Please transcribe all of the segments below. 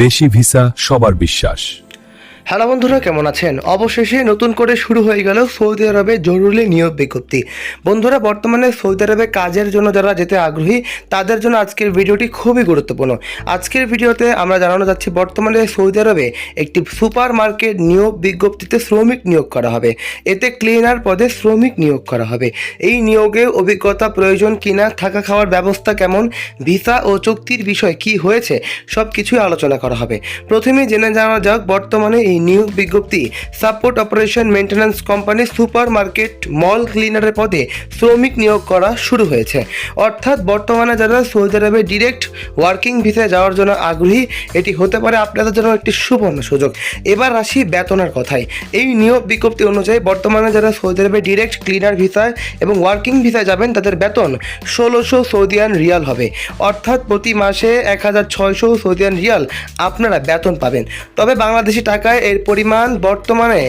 দেশি ভিসা সবার বিশ্বাস। হ্যালো বন্ধুরা, কেমন আছেন? অবশেষে নতুন করে শুরু হয়ে গেল সৌদি আরবে জরুরি নিয়োগ বিজ্ঞপ্তি। বন্ধুরা, বর্তমানে সৌদি আরবে কাজের জন্য যারা যেতে আগ্রহী তাদের জন্য আজকের ভিডিওটি খুবই গুরুত্বপূর্ণ। আজকের ভিডিওতে আমরা জানানো যাচ্ছি বর্তমানে সৌদি আরবে একটি সুপার মার্কেট নিয়োগ বিজ্ঞপ্তিতে শ্রমিক নিয়োগ করা হবে। এতে ক্লিনার পদে শ্রমিক নিয়োগ করা হবে। এই নিয়োগে অভিজ্ঞতা প্রয়োজন কিনা, থাকা খাওয়ার ব্যবস্থা কেমন, ভিসা ও চুক্তির বিষয় কি হয়েছে, সব কিছুই আলোচনা করা হবে। প্রথমে জেনে যাওয়া যাক বর্তমানে এই নিয়োগ বিজ্ঞপ্তি support operation maintenance company super market mall ক্লিনারের পদে শ্রমিক নিয়োগ করা শুরু হয়েছে। অর্থাৎ বর্তমানে যারা সৌদি আরবে ডিরেক্ট ওয়ার্কিং ভিসায় যাওয়ার জন্য আগ্রহী, এটি হতে পারে আপনাদের জন্য একটি সুবর্ণ সুযোগ। এবার আসি বেতনের কথায়। এই নিয়োগ বিজ্ঞপ্তি অনুযায়ী বর্তমানে যারা সৌদি আরবে ডিরেক্ট ক্লিনার ভিসায় এবং ওয়ার্কিং ভিসায় যাবেন তাদের বেতন 1600 সৌদিয়ান রিয়াল হবে। অর্থাৎ প্রতি মাসে 1600 সৌদিয়ান রিয়াল আপনারা বেতন পাবেন। তবে বাংলাদেশি টাকায় এর পরিমাণ বর্তমানে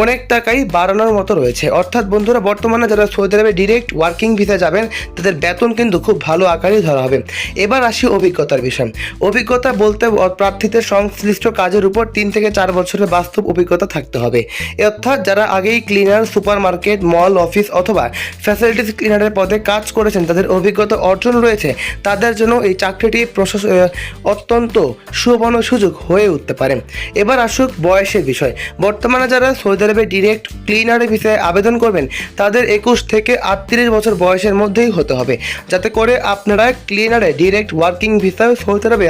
অনেক টাকাই বাড়ানোর মতো রয়েছে। অর্থাৎ বন্ধুরা, বর্তমানে যারা সৌদি আরবে ডিরেক্ট ওয়ার্কিং ভিসা যাবেন তাদের বেতন কিন্তু খুব ভালো আকারেই ধরা হবে। এবার আসি অভিজ্ঞতার বিষয়। অভিজ্ঞতা বলতে প্রার্থীদের সংশ্লিষ্ট কাজের উপর 3 থেকে 4 বছরের বাস্তব অভিজ্ঞতা থাকতে হবে। অর্থাৎ যারা আগেই ক্লিনার, সুপার মার্কেট, মল, অফিস অথবা ফ্যাসিলিটিস ক্লিনারের পদে কাজ করেছেন, তাদের অভিজ্ঞতা অর্জন রয়েছে, তাদের জন্য এই চাকরিটি অত্যন্ত সুবর্ণ সুযোগ হয়ে উঠতে পারে। এবার আসুক বয়সের বিষয়। বর্তমানে যারা সৌদি আরবে ডিরেক্ট ক্লিনারের ভিসায় আবেদন করবেন তাদের 21 থেকে 38 বছর বয়সের মধ্যেই হতে হবে, যাতে করে আপনারা ক্লিনারে ডিরেক্ট ওয়ার্কিং ভিসায় সৌদি আরবে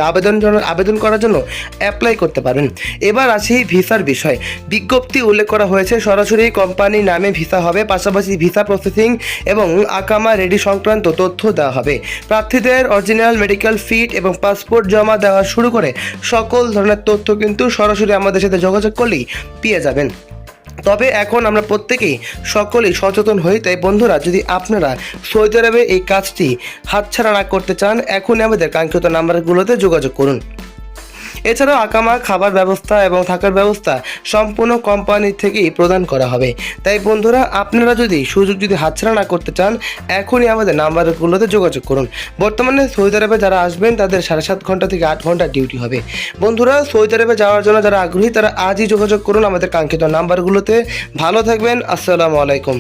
আবেদন করার জন্য অ্যাপ্লাই করতে পারেন। এবার আসি ভিসার বিষয়। বিজ্ঞপ্তি উল্লেখ করা হয়েছে সরাসরি কোম্পানির নামে ভিসা হবে, পাশাপাশি ভিসা প্রসেসিং এবং আকামা রেডি সংক্রান্ত তথ্য দেওয়া হবে। প্রার্থীদের অরিজিনাল মেডিকেল ফিট এবং পাসপোর্ট জমা দেওয়া শুরু করে সকল ধরনের তথ্য কিন্তু সরাসরি আমাদের সাথে যোগাযোগ করলেই পেয়ে যাবেন। তবে এখন আমরা প্রত্যেকেই সকলেই সচেতন হই। তাই বন্ধুরা, যদি আপনারা সৌদি আরবে এই কাজটি হাতছাড়া না করতে চান, এখনই আমাদের কাঙ্ক্ষিত নাম্বারগুলোতে যোগাযোগ করুন। এছাড়াও আকামা, খাবার ব্যবস্থা এবং থাকার ব্যবস্থা সম্পূর্ণ কোম্পানি থেকেই প্রদান করা হবে। তাই বন্ধুরা, আপনারা যদি সুযোগ হাতছাড়া না করতে চান, এখনই আমাদের নাম্বারগুলোতে যোগাযোগ করুন। বর্তমানে সৌদি আরবে যারা আসবেন তাদের 7.5 ঘন্টা থেকে 8 ঘন্টা ডিউটি হবে। বন্ধুরা, সৌদি আরবে যাওয়ার জন্য যারা আগ্রহী তারা আজই যোগাযোগ করুন আমাদের কাঙ্ক্ষিত নাম্বারগুলোতে। ভালো থাকবেন। আসসালামু আলাইকুম।